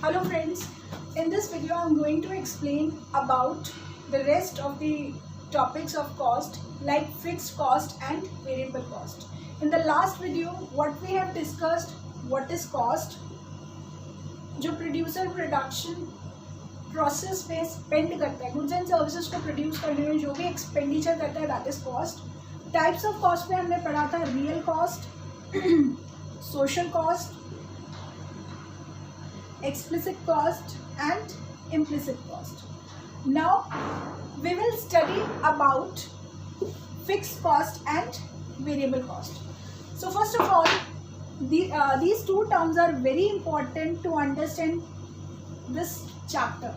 Hello friends, in this video I am going to explain about the rest of the topics of cost like fixed cost and variable cost. In the last video what we have discussed, what is cost, जो producer production process पे spend करता है, goods and services को produce करने में जो भी expenditure करता है that is cost. Types of cost में हमने पढ़ा था real cost, social cost, explicit cost and implicit cost. Now we will study about fixed cost and variable cost. So first of all, these two terms are very important to understand this chapter.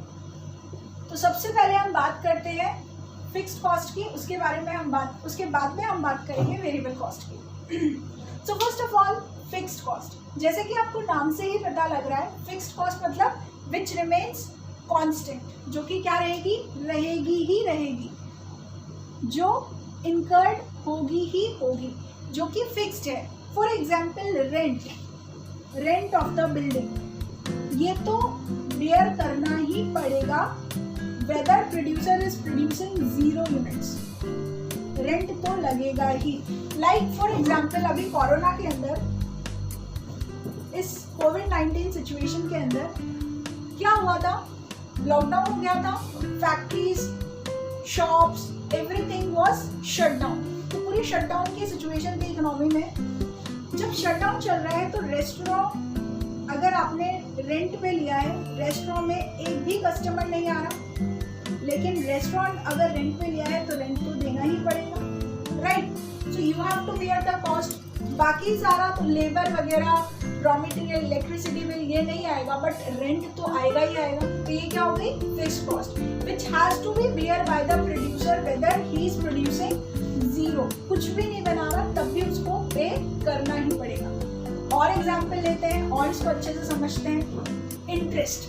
तो सबसे पहले हम बात करते हैं fixed cost की, उसके बाद में हम बात करेंगे वेरिएबल कॉस्ट की. So first of all fixed cost, जैसे कि आपको नाम से ही पता लग रहा है, फिक्स्ड कॉस्ट मतलब विच रिमेन्स कांस्टेंट, जो कि क्या रहेगी, रहेगी, जो इनकर्ड होगी, जो कि फिक्स्ड है. For example rent of the building, ये तो बेयर करना ही पड़ेगा whether producer is producing 0 units, rent तो लगेगा ही. लाइक फॉर एग्जाम्पल अभी कोरोना के अंदर, इस कोविड-19 सिचुएशन के अंदर क्या हुआ था, लॉकडाउन हो गया था, factories, shops, everything was shut down. तो पूरी शटडाउन की सिचुएशन थी इकोनॉमी में. जब शटडाउन चल रहा है तो रेस्टोरेंट अगर आपने रेंट पे लिया है, रेस्टोरेंट में एक भी कस्टमर नहीं आ रहा, लेकिन रेस्टोरेंट अगर रेंट पे लिया है तो रेंट तो देना ही पड़ेगा, right. So you have to bear the cost. बाकी सारा तो लेबर वगैरह, रॉ मटेरियल, इलेक्ट्रिसिटी बिल ये नहीं आएगा, बट रेंट तो आएगा ही आएगा. तो ये क्या हो गई, fixed cost which has to be bear by the producer whether he is producing 0, कुछ भी नहीं बना रहा तब भी उसको पे करना ही पड़ेगा. और एग्जाम्पल लेते हैं और इसको अच्छे से समझते हैं. इंटरेस्ट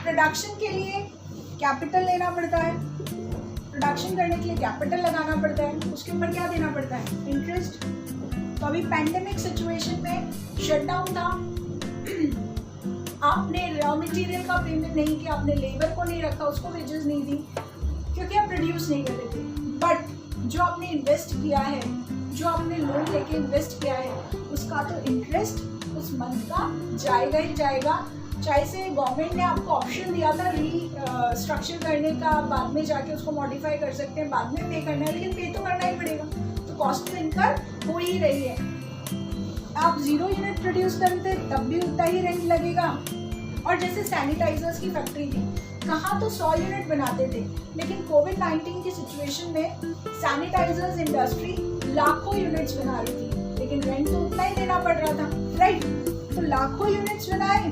प्रोडक्शन के लिए कैपिटल लेना पड़ता है, प्रोडक्शन करने के लिए कैपिटल लगाना पड़ता है, उसके ऊपर क्या देना पड़ता है, इंटरेस्ट. तो अभी पैंडेमिक सिचुएशन में शटडाउन था, आपने रॉ मटेरियल का पेमेंट नहीं किया, आपने लेबर को नहीं रखा, उसको वेजेस नहीं दी क्योंकि आप प्रोड्यूस नहीं कर रहे थे. बट जो आपने इन्वेस्ट किया है, जो आपने लोन लेके इन्वेस्ट किया है, उसका तो इंटरेस्ट उस मंथ का जाएगा ही जाएगा. चाहे से गवर्नमेंट ने आपको ऑप्शन दिया था स्ट्रक्चर करने का, बाद में जाके उसको मॉडिफाई कर सकते हैं, बाद में पे करना है, लेकिन पे तो करना ही पड़ेगा. तो कॉस्ट तो इनकर हो ही रही है. आप 0 यूनिट प्रोड्यूस करते तब भी उतना ही रेंट लगेगा. और जैसे सैनिटाइजर्स की फैक्ट्री थी, कहाँ तो 100 यूनिट बनाते थे, लेकिन कोविड-19 की सिचुएशन में सैनिटाइजर्स इंडस्ट्री लाखों यूनिट्स बना रही थी, लेकिन रेंट तो उतना ही देना पड़ रहा था, राइट. तो लाखों यूनिट्स बनाए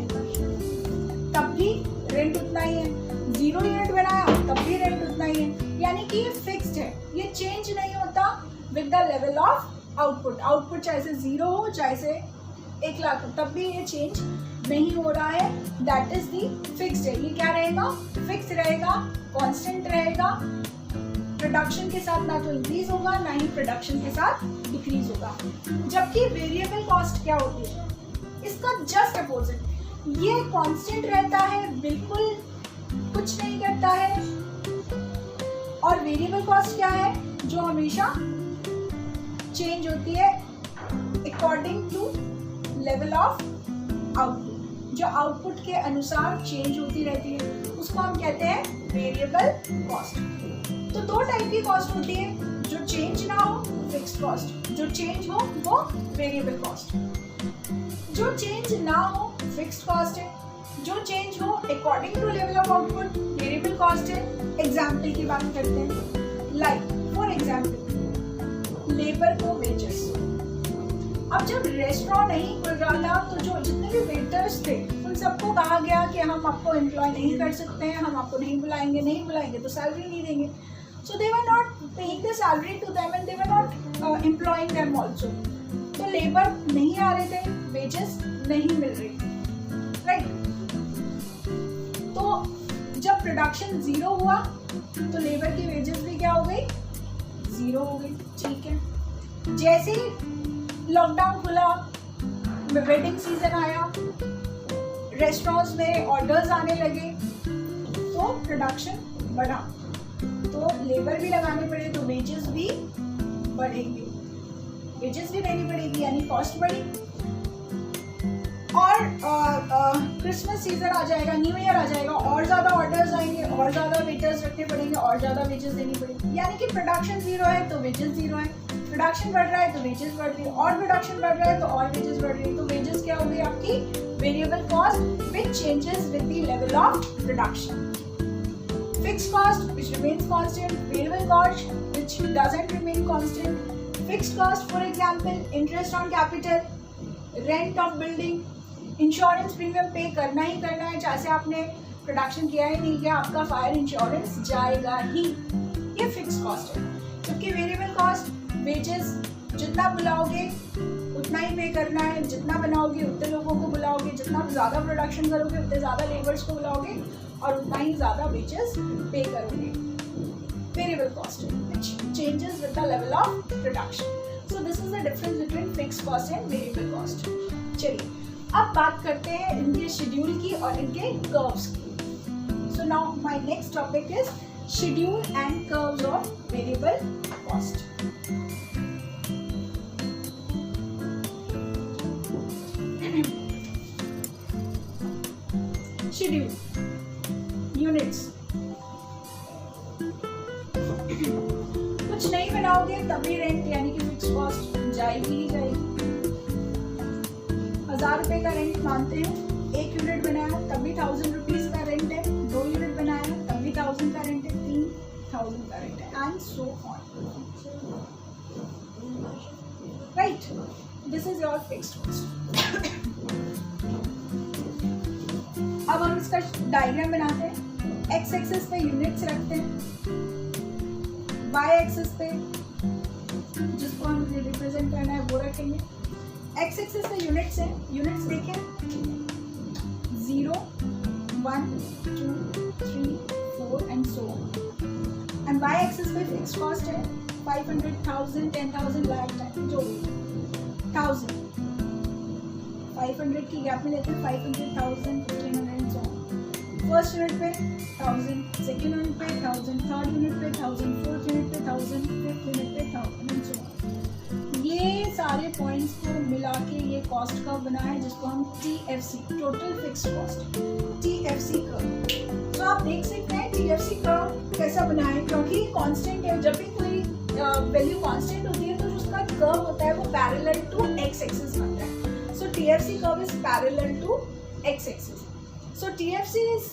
तब भी रेंट उतना ही है, 0 यूनिट बनाया तब भी रेंट उतना ही है. यानी कि ये फिक्स्ड है, ये चेंज नहीं होता with the level of output चाहे से 0 हो, चाहे से 1 लाख हो, तब भी ये चेंज नहीं हो रहा है. दैट इज दी फिक्स्ड है. ये क्या रहेगा, फिक्स रहेगा, कांस्टेंट रहेगा. प्रोडक्शन के साथ ना तो इंक्रीज होगा, ना ही प्रोडक्शन के साथ डिक्रीज होगा. जबकि वेरिएबल कॉस्ट क्या होती है, इसका जस्ट अपोजिट, ये कांस्टेंट रहता है, बिल्कुल कुछ नहीं करता है. और वेरिएबल कॉस्ट क्या है, जो हमेशा चेंज होती है according to level of output, जो आउटपुट के अनुसार चेंज होती रहती है, उसको हम कहते हैं वेरिएबल कॉस्ट. तो 2 टाइप की कॉस्ट होती है, जो चेंज ना हो फिक्स्ड कॉस्ट, जो चेंज हो वो वेरिएबल कॉस्ट. जो चेंज ना हो फिक्स्ड कॉस्ट है, जो चेंज हो according to level of output variable cost है. एग्जाम्पल की बात करते हैं. लाइक फॉर एग्जाम्पल लेबर को वेजेस. अब जब रेस्टोरेंट नहीं खुल रहा था तो जो जितने भी वेटर्स थे उन सबको कहा गया कि हम आपको एम्प्लॉय नहीं कर सकते हैं, हम आपको नहीं बुलाएंगे तो सैलरी नहीं देंगे. So they were not paying the salary to them and they were not employing them also. तो लेबर नहीं आ रहे थे, वेजेस नहीं मिल रही, राइट. तो जब प्रोडक्शन 0 हुआ तो लेबर की वेजेस भी क्या हो गई, 0 हो गई. ठीक है, जैसे ही लॉकडाउन खुला वेडिंग सीजन आया, रेस्टोरेंट्स में ऑर्डर्स आने लगे, तो प्रोडक्शन बढ़ा, तो लेबर भी लगाने पड़े, तो वेजेस भी बढ़ेंगे, वेजेस भी देनी पड़ेगी, यानी कॉस्ट बढ़ी। और क्रिसमस सीजन आ जाएगा, न्यू ईयर आ जाएगा, और ज़्यादा ऑर्डर्स आएंगे, और ज़्यादा वेटर्स रखने पड़ेंगे, और ज़्यादा वेजेस देनी पड़ेगी, यानी कि प्रोडक्शन जीरो है तो वेजेस जीरो है, प्रोडक्शन बढ़ रहा है तो वेजेस बढ़ रही है, और प्रोडक्शन बढ़ रहा है तो और वेजेस बढ़ रही है, तो वेजेस क्या हो गई आपकी variable cost which changes with the level of production. Fixed cost which remains constant, variable cost which doesn't remain constant. Fixed cost, for example, interest on capital, rent of building, insurance premium पे करना ही करना है, चाहे आपने production किया ही नहीं किया, आपका फायर इंश्योरेंस जाएगा ही, ये फिक्स कॉस्ट है। जबकि वेरिएबल कॉस्ट, वेजेस जितना बुलाओगे उतना ही पे करना है, जितना बनाओगे उतने लोगों को बुलाओगे, जितना ज़्यादा प्रोडक्शन करोगे उतने ज़्यादा लेबर्स को बुलाओगे, और उतना ही ज़्यादा वेजेस पे करोगे। Variable cost which changes with the level of production. So this is the difference between fixed cost and variable cost. चलिए अब बात करते हैं इनके शेड्यूल की और इनके कर्व्स की। So now my next topic is schedule and curves of variable cost. Schedule, units, कुछ नहीं बनाओगे तभी रेंट यानी कि फिक्स कॉस्ट जाएगी ही जाएगी। 1000 रुपये का रेंट मानते हैं, 1 यूनिट बनाया तभी 1000 रुपीज का रेंट है, 2 यूनिट बनाया तभी 1000 का रेंट है, 3000 का रेंट है, and so on, right. This is your fixed cost. अब हम इसका डायग्राम बनाते हैं। एक्स एक्सिस पे यूनिट्स रखते हैं, वाई एक्सिस पे जिसको हम रिप्रेजेंट करना है वो रखेंगे। एक्स एक्सिस पे यूनिट्स हैं, यूनिट्स देखें 0, 1, 2, 3, 4 and so on. And Y axis पे फिक्स कॉस्ट है 500, 1000, 10,000, लाइफ टाइम जो भी 1000, 500 की गैप में लेते हैं 500, 1000, 1500 and so on. First unit पे 1000, सेकेंड यूनिट पे 1000, थर्ड यूनिट पे 1000, फोर्थ यूनिट पे 1000, फिफ्थ यूनिट पे 1000 एंड सो ऑन। ये सारे पॉइंट्स को मिला के ये कॉस्ट कर्व बना है जिसको हम TFC, total fixed cost, TFC curve. तो आप देख सकते हैं TFC कर्व कैसा बना है, क्योंकि कांस्टेंट है, जब भी कोई वैल्यू कांस्टेंट होती है तो उसका कर्व होता है वो पैरेलल टू एक्स एक्सिस बनता है। So TFC curve is parallel to x-axis. So TFC is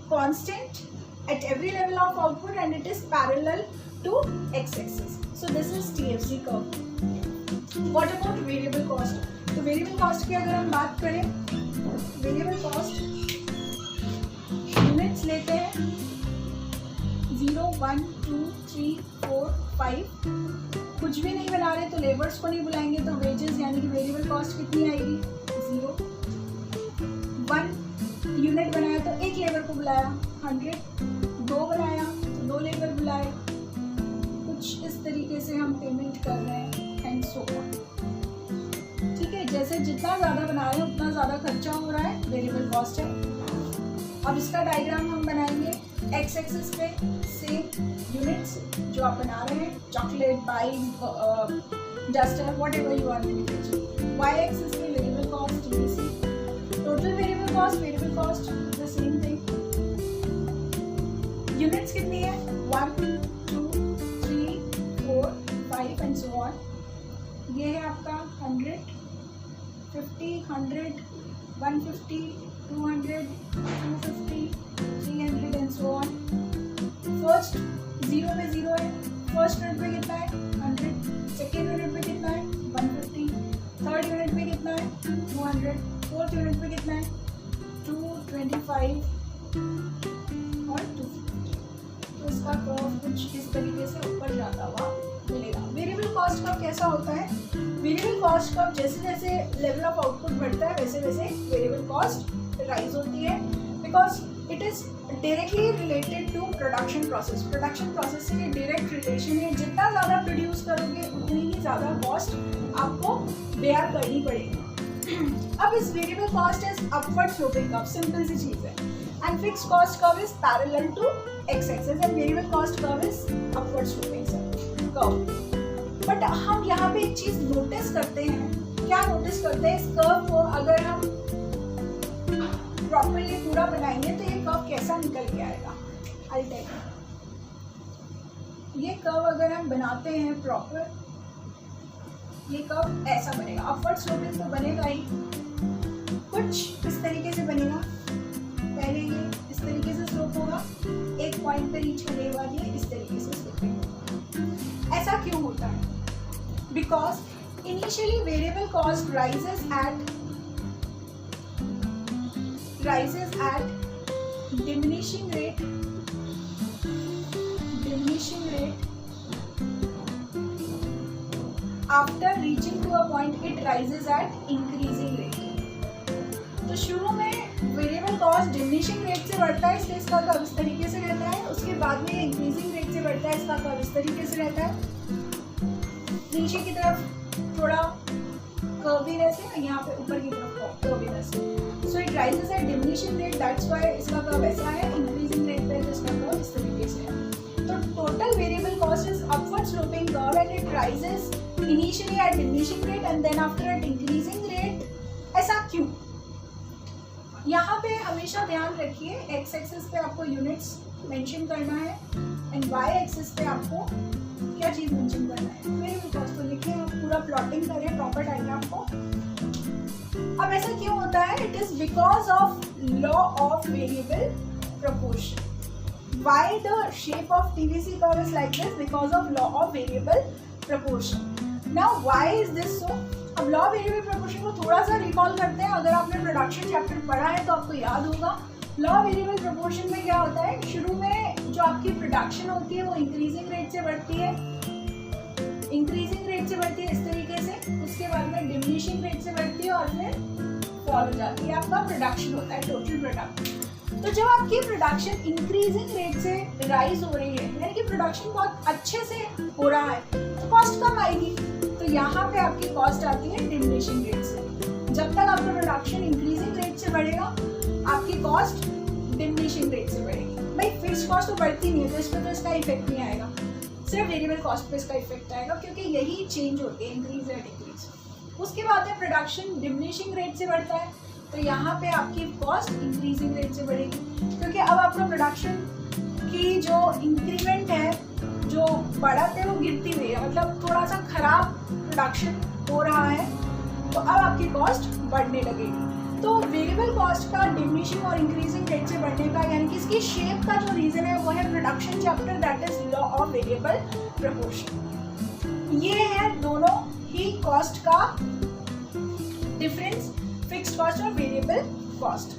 constant at every level of output and it is parallel to x-axis. So this is TFC curve. What about variable cost? तो variable cost की अगर हम बात करें, variable cost units लेते हैं 0, 1, 2, 3, 4, 5, कुछ भी नहीं बना रहे तो लेबर्स को नहीं बुलाएंगे तो वेजेस यानी कि वेरिएबल कॉस्ट कितनी आएगी 0। 1 यूनिट बनाया तो 1 लेबर को बुलाया 100, 2 बनाया तो 2 लेबर बुलाए, कुछ इस तरीके से हम पेमेंट कर रहे हैं एंड सो ऑन। ठीक है, जैसे जितना ज़्यादा बना रहे हैं उतना ज़्यादा खर्चा हो रहा है, वेरिएबल कॉस्ट है। अब इसका डायग्राम हम बनाएंगे। एक्स एक्सिस पे सेम यूनिट्स जो आप बना रहे हैं, chocolate, bike, duster, whatever you are manufacturing. Y axis पे variable cost, total variable cost the same thing. Units कितनी है 1, 2, 3, 4, 5 एंड सो ऑन। ये है आपका 100, 50, 100, 150, 200, 250, 300 एंड सो ऑन। फर्स्ट 0 पे 0 है, फर्स्ट यूनिट पे कितना है 100, सेकेंड यूनिट पे कितना है 150, थर्ड यूनिट पे कितना है 200, फोर्थ यूनिट पे कितना है 225 और 250। तो इसका कर्व कुछ इस तरीके से ऊपर जाता हुआ मिलेगा। वेरिएबल कॉस्ट कर्व कैसा होता है, वेरिएबल कॉस्ट कर्व जैसे जैसे लेवल ऑफ आउटपुट बढ़ता है वैसे वैसे वेरिएबल कॉस्ट राइज होती है, because it is directly related to production process. Production process से डायरेक्ट रिलेशन है, जितना ज़्यादा प्रोड्यूस करोगे उतनी ही ज़्यादा कॉस्ट आपको बेयर करनी पड़ेगी। अब इस variable cost is upward sloping curve, simple सी चीज है, and fix cost curve is parallel to x axis and variable cost curve is upward sloping curve. But हम यहाँ पे एक चीज नोटिस करते हैं, क्या नोटिस करते हैं, इस कर्व को अगर हम प्रॉपर्ली पूरा बनाएंगे तो ये कर्व कैसा निकल के आएगा। आई टेल यू, ये कर्व अगर हम बनाते हैं प्रॉपर, ये कर्व ऐसा बनेगा, अपवर्ड स्लोपिंग तो बनेगा ही, कुछ इस तरीके से बनेगा। पहले ये इस तरीके से स्लोप होगा, एक पॉइंट पे रीच करने के बाद ये इस तरीके से स्लोपिंग होगा। ऐसा क्यों होता है? Because initially variable cost rises at diminishing rate after reaching to a point it rises at increasing rate। तो शुरू में वेरिएबल कॉस्ट डिमिनिशिंग रेट से बढ़ता है, इसलिए इसका कर्व इस तरीके से रहता है, उसके बाद में इंक्रीजिंग रेट से बढ़ता है, इसका कर्व इस तरीके से रहता है, नीचे की तरफ थोड़ा कर्वीनेस है, यहाँ पे ऊपर की तरफ कर्वीनेस है। So it rises at diminishing rate, that's why इसका कर्व ऐसा है, इंक्रीजिंग रेट पे इसका कर्व इस तरीके से है। तो total variable cost is upward sloping curve and it rises initially at diminishing rate and then after at increasing rate. ऐसा क्यों? यहाँ पे हमेशा ध्यान रखिए, एक्स एक्सिस पे आपको यूनिट्स मेंशन करना है एंड वाई एक्सिस पे आपको क्या चीज मेंशन करना है, वेरिएबल कॉस्ट। तो लिखिए, आप पूरा प्लॉटिंग करें, प्रॉपर टाइम आपको। अब ऐसा क्यों होता है? It is because of law of variable proportion. Why the shape of TVC curve is like this? Because of law of variable proportion. Now why is this so? अब law of variable proportion को थोड़ा सा recall करते हैं। अगर आपने production chapter पढ़ा है तो आपको याद होगा, लॉ ऑफ वेरिएबल प्रोपोर्शन में क्या होता है, शुरू में जो आपकी प्रोडक्शन होती है वो इंक्रीजिंग रेट से बढ़ती है, इंक्रीजिंग रेट से बढ़ती है इस तरीके से, उसके बाद में डिमिनिशिंग रेट से बढ़ती है और फिर फॉल हो जाती है। आपका प्रोडक्शन होता है, टोटल प्रोडक्शन। तो जब आपकी प्रोडक्शन इंक्रीजिंग रेट से राइज हो रही है, यानी कि प्रोडक्शन बहुत अच्छे से हो रहा है, तो कॉस्ट कम आएगी। तो यहाँ पे आपकी कॉस्ट आती है डिमिनिशिंग रेट से। जब तक आपका प्रोडक्शन इंक्रीजिंग रेट से बढ़ेगा, आपकी कॉस्ट डिमिनिशिंग रेट से बढ़ेगी। भाई फिक्स्ड कॉस्ट तो बढ़ती नहीं है, तो इसमें तो इसका इफेक्ट नहीं आएगा, सिर्फ वेरिएबल कॉस्ट पे इसका इफेक्ट आएगा, क्योंकि यही चेंज होती है, इंक्रीज या डिक्रीज। उसके बाद में प्रोडक्शन डिमिनिशिंग रेट से बढ़ता है, तो यहाँ पे आपकी कॉस्ट इंक्रीजिंग रेट से बढ़ेगी, क्योंकि अब आपका प्रोडक्शन की जो इंक्रीमेंट है, जो बढ़त है, वो गिरती हुई है, मतलब थोड़ा सा खराब प्रोडक्शन हो रहा है, तो अब आपकी कॉस्ट बढ़ने लगेगी। तो वेरिएबल कॉस्ट का डिमिनिशिंग और इंक्रीजिंग रेट से बढ़ने का, यानी कि इसकी शेप का जो रीजन है वो है production chapter, that is law of variable proportion. ये है दोनों ही कॉस्ट का डिफरेंस, फिक्स्ड कॉस्ट और वेरिएबल कॉस्ट।